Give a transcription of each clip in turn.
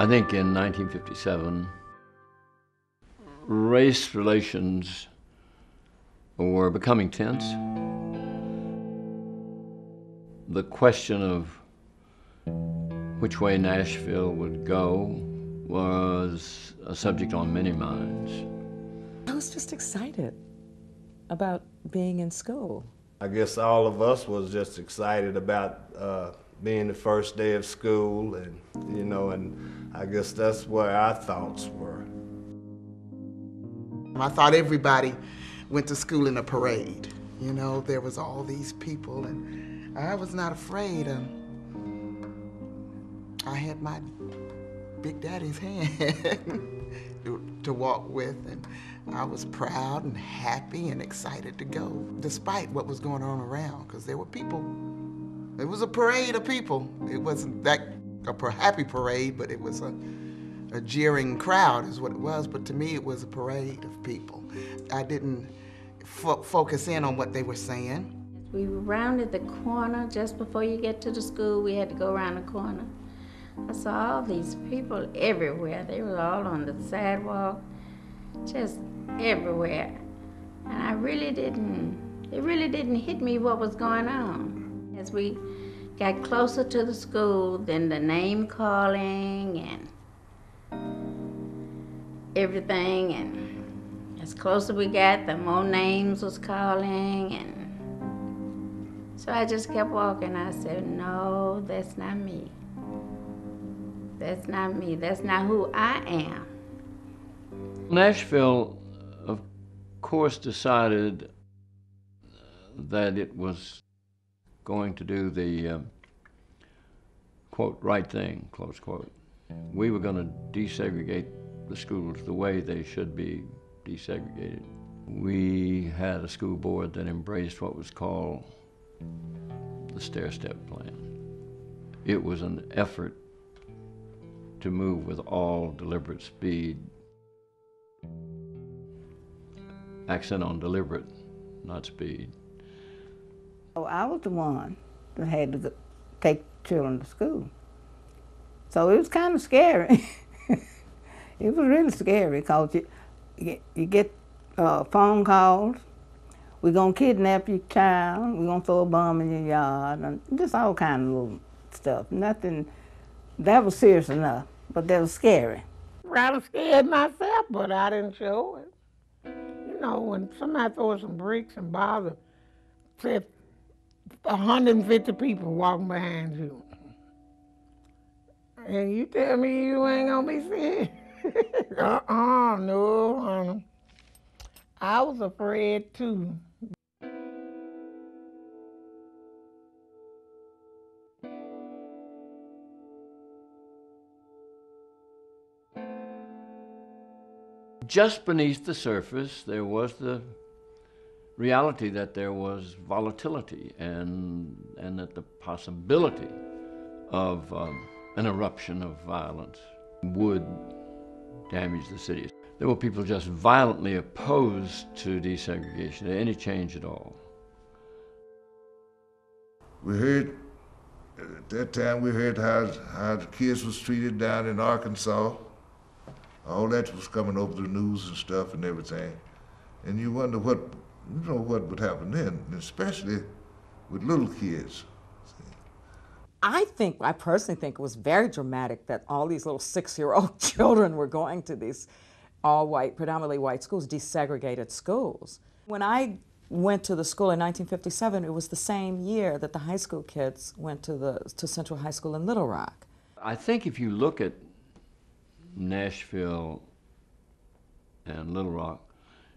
I think in 1957, race relations were becoming tense. The question of which way Nashville would go was a subject on many minds. I was just excited about being in school. I guess all of us was just excited about being the first day of school, and and I guess that's where our thoughts were. I thought everybody went to school in a parade. There was all these people, and I was not afraid. I had my Big Daddy's hand to walk with, and I was proud and happy and excited to go, despite what was going on around, because there were people. It was a parade of people. It wasn't a happy parade, but it was a jeering crowd is what it was, but to me it was a parade of people. I didn't focus in on what they were saying. We rounded the corner just before you get to the school. We had to go around the corner. I saw all these people everywhere. They were all on the sidewalk, just everywhere. And it really didn't hit me what was going on. As we got closer to the school, then the name calling and everything, and as closer we got, the more names was calling, and so I just kept walking. I said, no, that's not me. That's not me. That's not who I am. Nashville, of course, decided that it was going to do the, quote, right thing, close quote. We were going to desegregate the schools the way they should be desegregated. We had a school board that embraced what was called the stair-step plan. It was an effort to move with all deliberate speed. Accent on deliberate, not speed. So I was the one that had to take children to school. So it was kind of scary. It was really scary because you get phone calls. We're gonna kidnap your child. We're gonna throw a bomb in your yard, and just all kind of little stuff. Nothing that was serious enough, but that was scary. Rather scared myself, but I didn't show it. When somebody throws some bricks and bothers, said 150 people walking behind you, and you tell me you ain't gonna be scared? No, honey. I was afraid too. Just beneath the surface, there was the reality that there was volatility and that the possibility of an eruption of violence would damage the city. There were people just violently opposed to desegregation, any change at all. We heard, at that time, we heard how the kids was treated down in Arkansas. All that was coming over the news and stuff and everything. And you wonder what would happen then, especially with little kids. I personally think it was very dramatic that all these little 6-year-old children were going to these all-white, predominantly white schools, desegregated schools. When I went to the school in 1957, it was the same year that the high school kids went to Central High School in Little Rock. I think if you look at Nashville and Little Rock,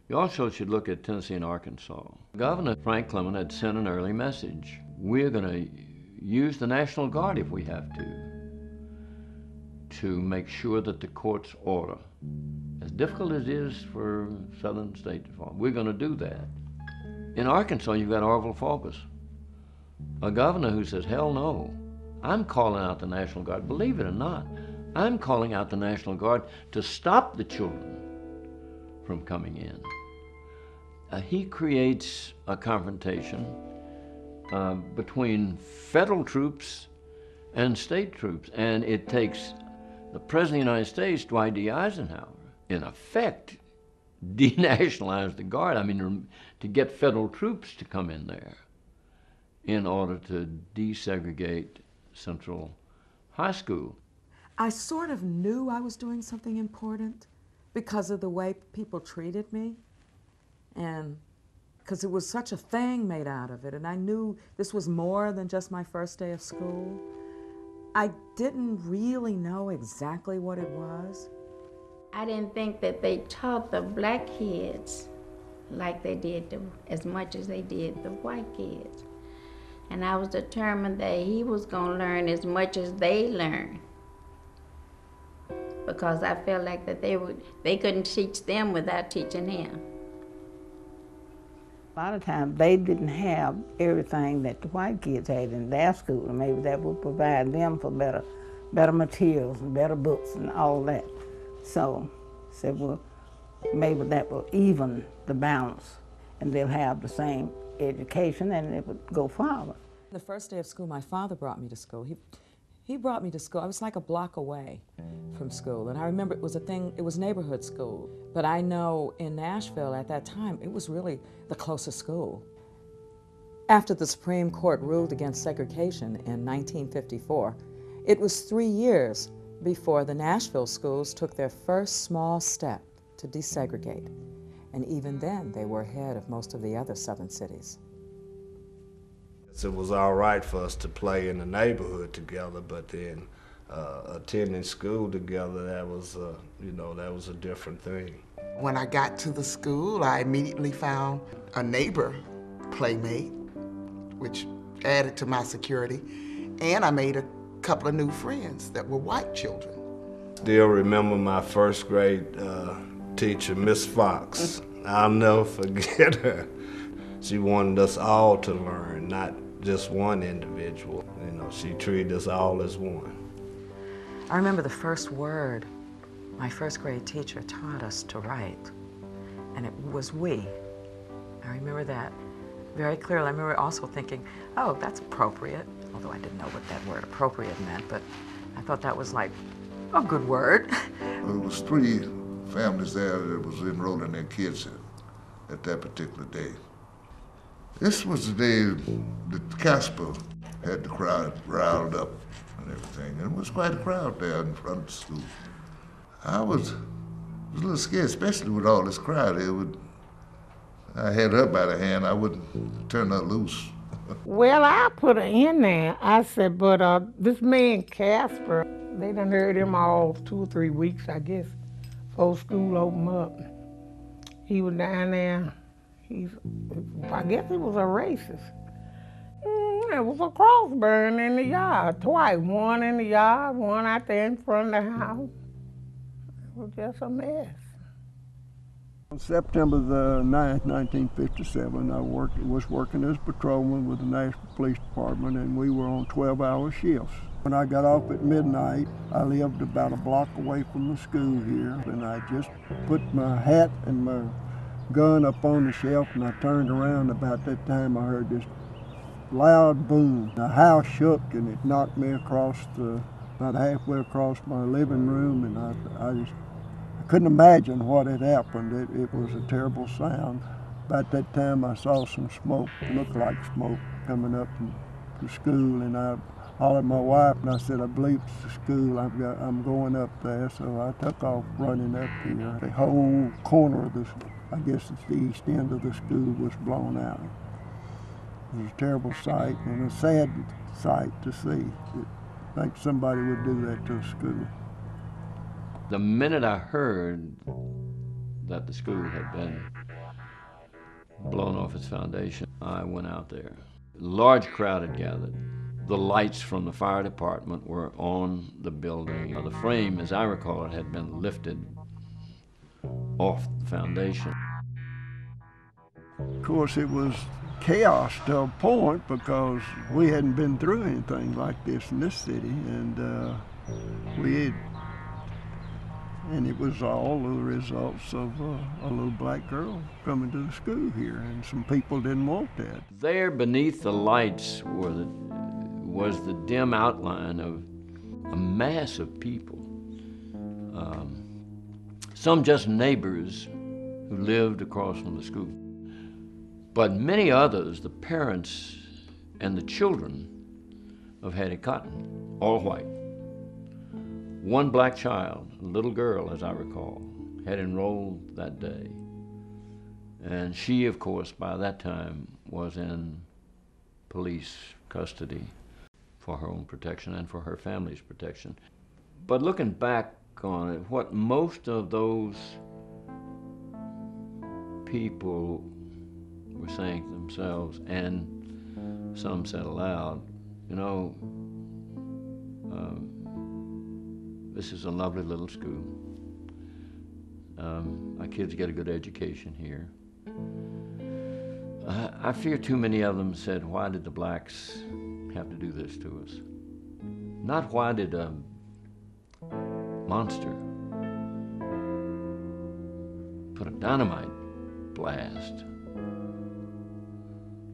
you also should look at Tennessee and Arkansas. Governor Frank Clement had sent an early message. We're going to use the National Guard if we have to make sure that the court's order, as difficult as it is for Southern State to follow, we're going to do that. In Arkansas, you've got Orville Fulgus, a governor who says, hell no, I'm calling out the National Guard. Believe it or not, I'm calling out the National Guard to stop the children from coming in. He creates a confrontation between federal troops and state troops, and it takes The President of the United States, Dwight D. Eisenhower, in effect, denationalized the Guard. I mean, to get federal troops to come in there in order to desegregate Central High School. I sort of knew I was doing something important because of the way people treated me, and because it was such a thing made out of it, and I knew this was more than just my first day of school. I didn't really know exactly what it was. I didn't think that they taught the black kids like they did as much as they did the white kids. And I was determined that he was going to learn as much as they learned, because I felt like that they couldn't teach them without teaching him. A lot of times they didn't have everything that the white kids had in their school, and maybe that would provide them for better materials and better books and all that. So I said, well, maybe that will even the balance, and they'll have the same education and it would go forward. The first day of school, my father brought me to school. He brought me to school. I was like a block away from school, and I remember it was neighborhood school. But I know in Nashville at that time, it was really the closest school. After the Supreme Court ruled against segregation in 1954, it was 3 years before the Nashville schools took their first small step to desegregate. And even then, they were ahead of most of the other southern cities. It was all right for us to play in the neighborhood together, but then attending school together, that was a different thing. When I got to the school, I immediately found a neighbor playmate, which added to my security, and I made a couple of new friends that were white children. Still remember my first grade teacher, Miss Fox. I'll never forget her. She wanted us all to learn, not just one individual. You know, she treated us all as one. I remember the first word my first grade teacher taught us to write, and it was "we." I remember that very clearly. I remember also thinking, oh, that's appropriate, although I didn't know what that word appropriate meant, but I thought that was like a good word. There was 3 families there that was enrolling their kids at that particular day. This was the day that Casper had the crowd riled up and everything, and it was quite a crowd there in front of the school. I was a little scared, especially with all this crowd here. I had her by the hand, I wouldn't turn her loose. Well, I put her in there. I said, but this man Casper, they done heard him all 2 or 3 weeks, I guess, before school opened up. He was down there. I guess he was a racist. There was a cross burn in the yard twice. One in the yard, one out there in front of the house. It was just a mess. On September the 9th, 1957, I was working as patrolman with the Nashville Police Department, and we were on 12-hour shifts. When I got off at midnight, I lived about a block away from the school here, and I just put my hat and my gun up on the shelf, and I turned around. About that time, I heard this loud boom. The house shook, and it knocked me across about halfway across my living room, and I couldn't imagine what had happened. It was a terrible sound. About that time, I saw some smoke, looked like smoke, coming up from the school, and I hollered at my wife, and I said, I believe it's the school. I'm going up there. So I took off running up here. The whole corner of I guess it's the east end of the school, was blown out. It was a terrible sight and a sad sight to see. I think somebody would do that to a school. The minute I heard that the school had been blown off its foundation, I went out there. A large crowd had gathered. The lights from the fire department were on the building. The frame, as I recall it, had been lifted off the foundation. Of course, it was chaos to a point because we hadn't been through anything like this in this city, and it was all the results of a little black girl coming to the school here, and some people didn't want that. There beneath the lights was the dim outline of a mass of people some just neighbors who lived across from the school. But many others, the parents and the children of Hattie Cotton, all white. One black child, a little girl as I recall, had enrolled that day. And she, of course, by that time was in police custody for her own protection and for her family's protection. But looking back on it, what most of those people were saying to themselves, and some said aloud, you know, this is a lovely little school. Our kids get a good education here. I fear too many of them said, why did the blacks have to do this to us? Not why did a monster put a dynamite blast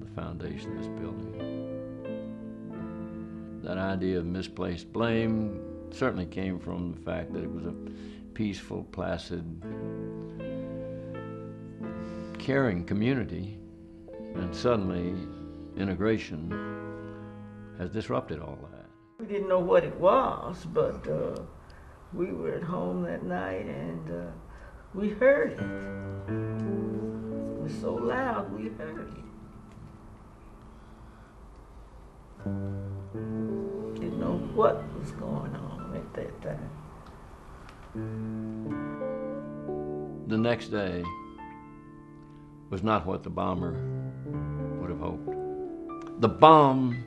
the foundation of this building. That idea of misplaced blame certainly came from the fact that it was a peaceful, placid, caring community, and suddenly integration has disrupted all that. We didn't know what it was, but we were at home that night and we heard it. It was so loud we heard it. Didn't know what was going on at that time. The next day was not what the bomber would have hoped. The bomb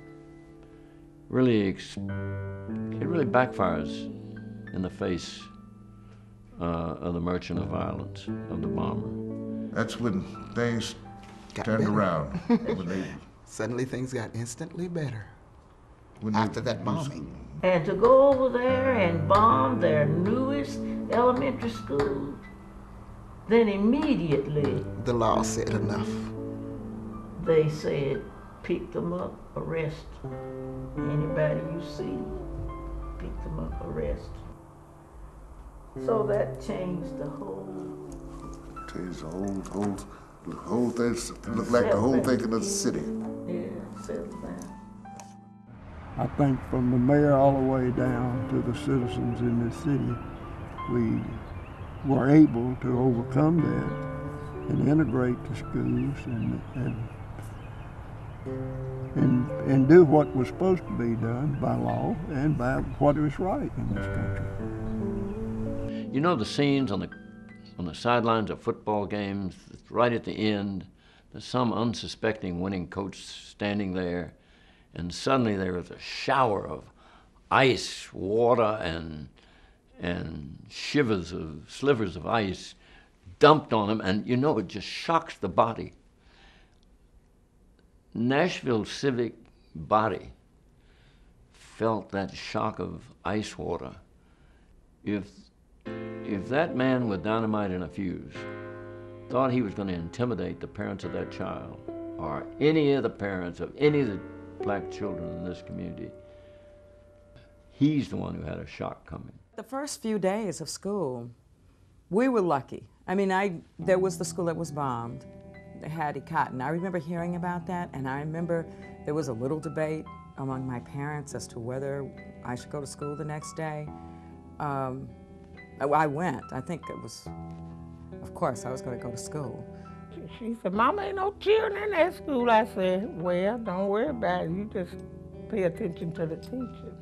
really backfires in the face of the merchant of violence, of the bomber. That's when things turned better. around. When Suddenly things got instantly better when after that bombing. And to go over there and bomb their newest elementary school, then immediately The law said enough. they said, pick them up, arrest. Anybody you see, pick them up, arrest. So that changed the whole. Changed the whole thing. Looked like the whole thing in the city. Yeah, settled down. I think from the mayor all the way down to the citizens in the city, we were able to overcome that and integrate the schools and do what was supposed to be done by law and by what was right in this country. You know the scenes on the sidelines of football games, right at the end, there's some unsuspecting winning coach standing there, and suddenly there was a shower of ice, water, and slivers of ice dumped on him, and you know it just shocks the body. Nashville's civic body felt that shock of ice water. If that man with dynamite and a fuse thought he was going to intimidate the parents of that child, or any of the parents of any of the black children in this community, he's the one who had a shock coming. The first few days of school, we were lucky. I mean, there was the school that was bombed, Hattie Cotton. I remember hearing about that, and I remember there was a little debate among my parents as to whether I should go to school the next day. I went. I think it was, of course, I was going to go to school. She said, Mama, ain't no cheering in that school. I said, well, don't worry about it. You just pay attention to the teacher.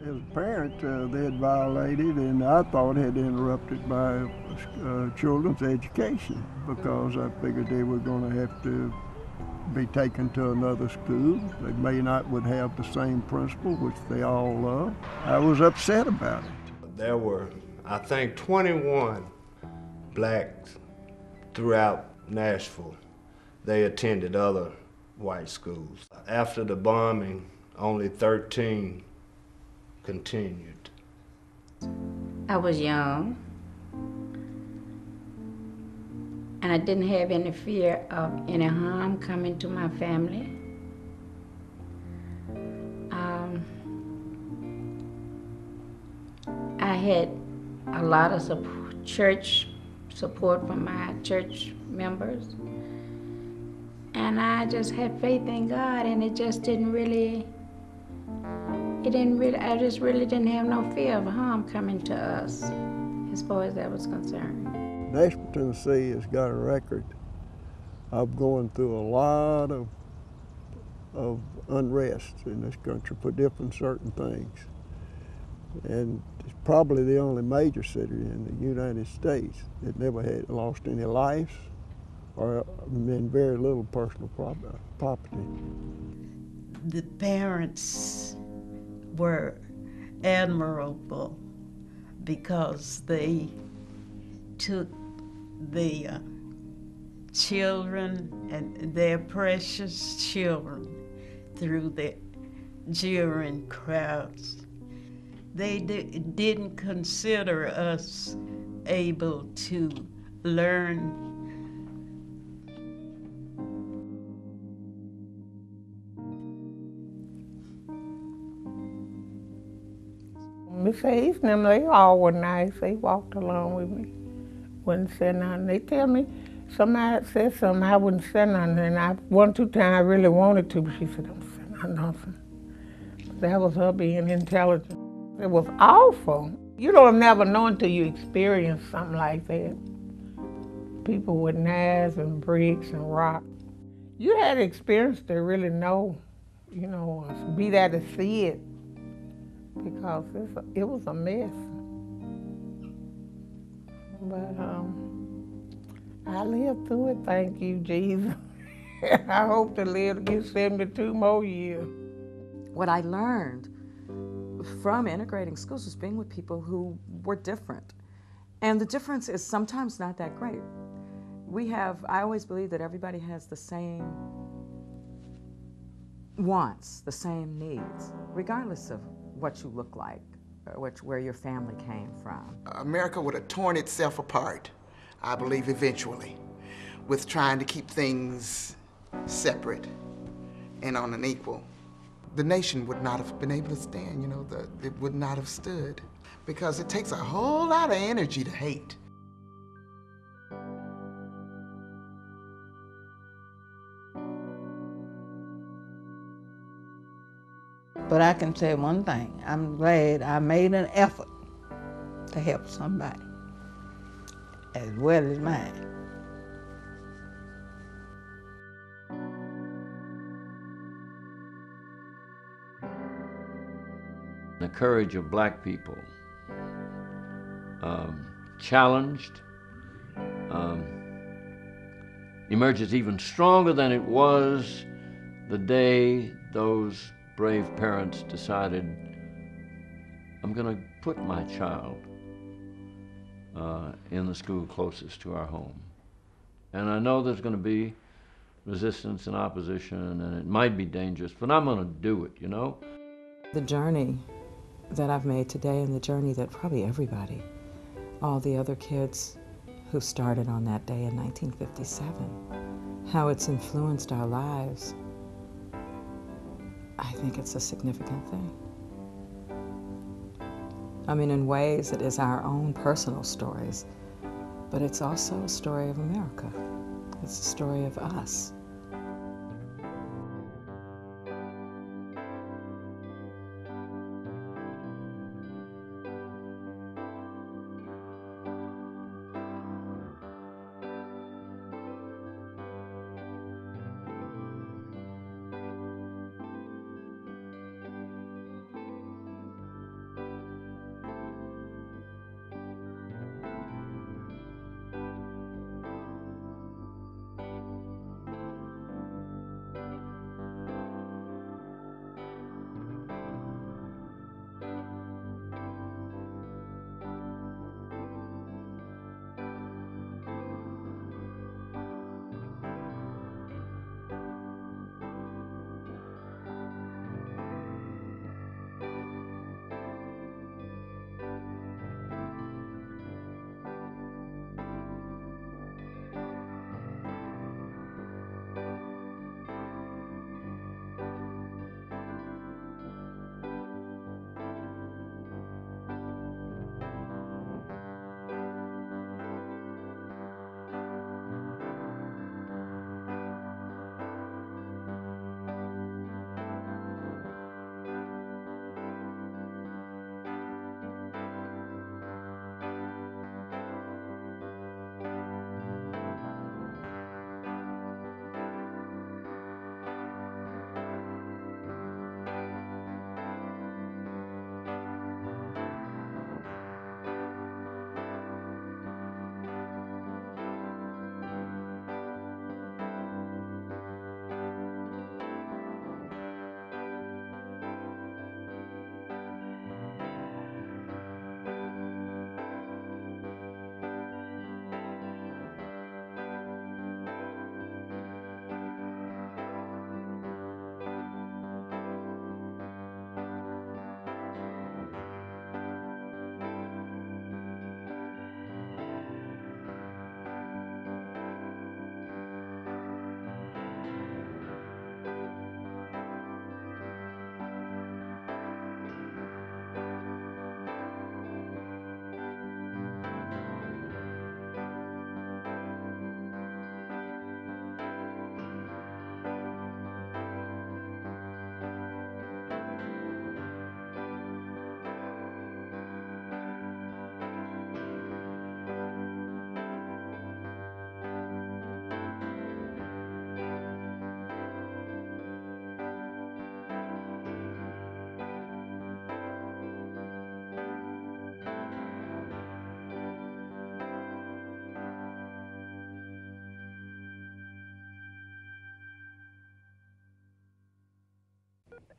As a parent, they had violated, and I thought had interrupted my children's education, because I figured they were going to have to be taken to another school. They may not would have the same principal, which they all love. I was upset about it. There were, I think, 21 blacks throughout Nashville. They attended other white schools. After the bombing, only 13 continued. I was young, and I didn't have any fear of any harm coming to my family. I had a lot of church support from my church members. And I just had faith in God, and it just I just really didn't have no fear of harm coming to us as far as that was concerned. Nashville, Tennessee has got a record of going through a lot of unrest in this country for different certain things. And it's probably the only major city in the United States that never had lost any lives or been very little personal property. The parents were admirable because they took the children and their precious children through the jeering crowds. They didn't consider us able to learn. Miss Hayes and them, they all were nice. They walked along with me. Wouldn't say nothing. They tell me somebody said something, I wouldn't say nothing. And one or two times I really wanted to, but she said, don't say nothing. That was her being intelligent. It was awful. You don't never know until you experience something like that. People with knives and bricks and rock. You had experience to really know, you know, be there to see it, because it was a mess. But I lived through it, thank you, Jesus. I hope to live to get 72 more years. What I learned from integrating schools was being with people who were different. And the difference is sometimes not that great. I always believe that everybody has the same wants, the same needs, regardless of what you look like, or where your family came from. America would have torn itself apart, I believe, eventually, with trying to keep things separate and on an equal. The nation would not have been able to stand, you know, it would not have stood, because it takes a whole lot of energy to hate. But I can say one thing, I'm glad I made an effort to help somebody, as well as mine. The courage of black people, challenged, emerges even stronger than it was the day those brave parents decided, I'm going to put my child in the school closest to our home. And I know there's going to be resistance and opposition, and it might be dangerous, but I'm going to do it, you know? The journey that I've made today, and the journey that probably everybody, all the other kids who started on that day in 1957, how it's influenced our lives, I think it's a significant thing. I mean, in ways it is our own personal stories, but it's also a story of America. It's a story of us.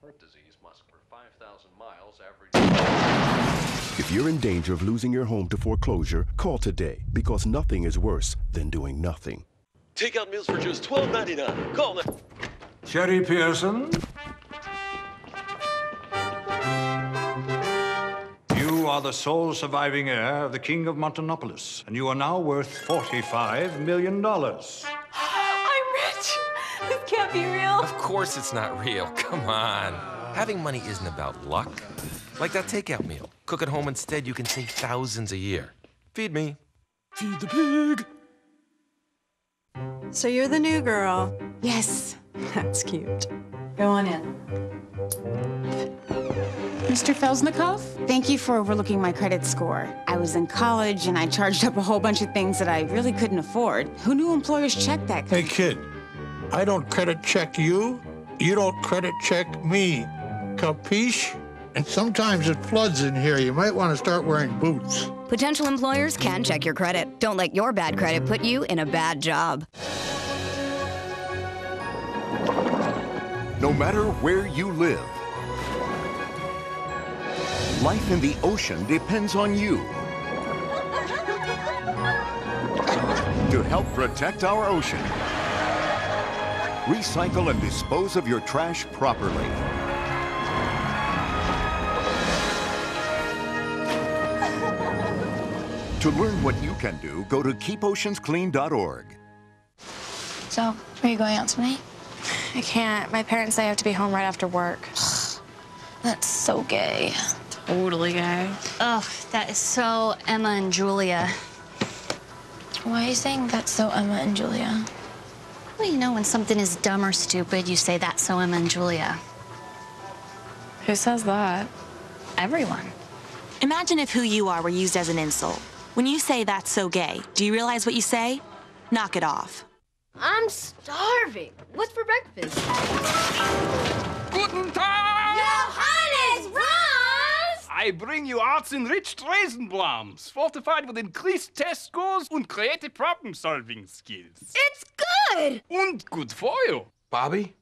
Heart disease must for 5,000 miles average. If you're in danger of losing your home to foreclosure, call today, because nothing is worse than doing nothing. Takeout meals for just $12.99. Call now. Sherry Pearson. You are the sole surviving heir of the King of Montanopolis, and you are now worth $45 million. I'm rich! This can't be real. Of course it's not real. Come on. Having money isn't about luck. Like that takeout meal. Cook at home instead, you can save thousands a year. Feed me. Feed the pig. So you're the new girl. Yes. That's cute. Go on in. Mr. Felsnikov, thank you for overlooking my credit score. I was in college and I charged up a whole bunch of things that I really couldn't afford. Who knew employers checked that? Hey, kid, I don't credit check you. You don't credit check me. Capiche? And sometimes it floods in here. You might want to start wearing boots. Potential employers can check your credit. Don't let your bad credit put you in a bad job. No matter where you live, life in the ocean depends on you. To help protect our ocean, recycle and dispose of your trash properly. To learn what you can do, go to keepoceansclean.org. So, are you going out tonight? I can't. My parents say I have to be home right after work. That's so gay. Totally gay. Ugh, that is so Emma and Julia. Why are you saying that's so Emma and Julia? Well, you know, when something is dumb or stupid, you say that's so Emma and Julia. Who says that? Everyone. Imagine if who you are were used as an insult. When you say that's so gay, do you realize what you say? Knock it off. I'm starving. What's for breakfast? Guten Tag! Johannes, Franz! I bring you arts-enriched Raisinblams, fortified with increased test scores and creative problem-solving skills. It's good! And good for you. Bobby?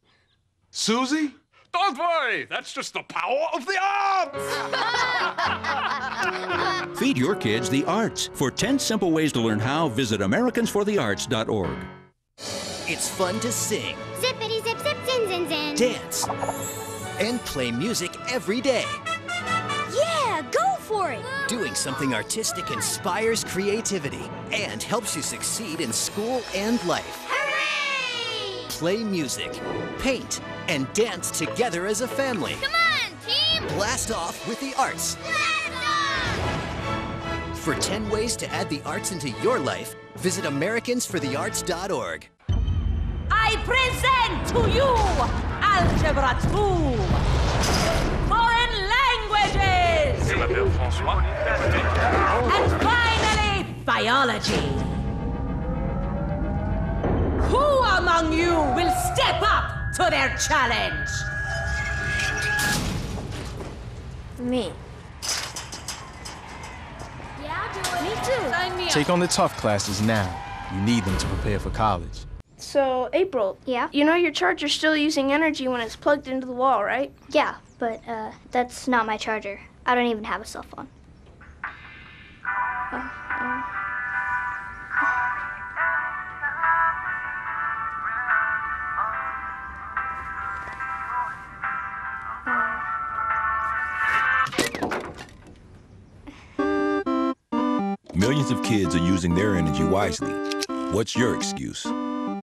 Susie? Don't worry, that's just the power of the arts! Feed your kids the arts. For 10 simple ways to learn how, visit AmericansForTheArts.org. It's fun to sing, Zippity zip zip zin zin zin. dance, and play music every day. Yeah, go for it! Doing something artistic inspires creativity and helps you succeed in school and life. Hooray! Play music, paint, and dance together as a family. Come on, team! Blast off with the arts. Blast off! For 10 ways to add the arts into your life, visit AmericansForTheArts.org. I present to you Algebra 2, Foreign Languages, and finally, Biology. Who among you will step up to their challenge? Me. Yeah, I'll do it. Me too. Sign me up. Take on the tough classes now. You need them to prepare for college. So, April. Yeah? You know your charger's still using energy when it's plugged into the wall, right? Yeah, but that's not my charger. I don't even have a cell phone. Millions of kids are using their energy wisely. What's your excuse?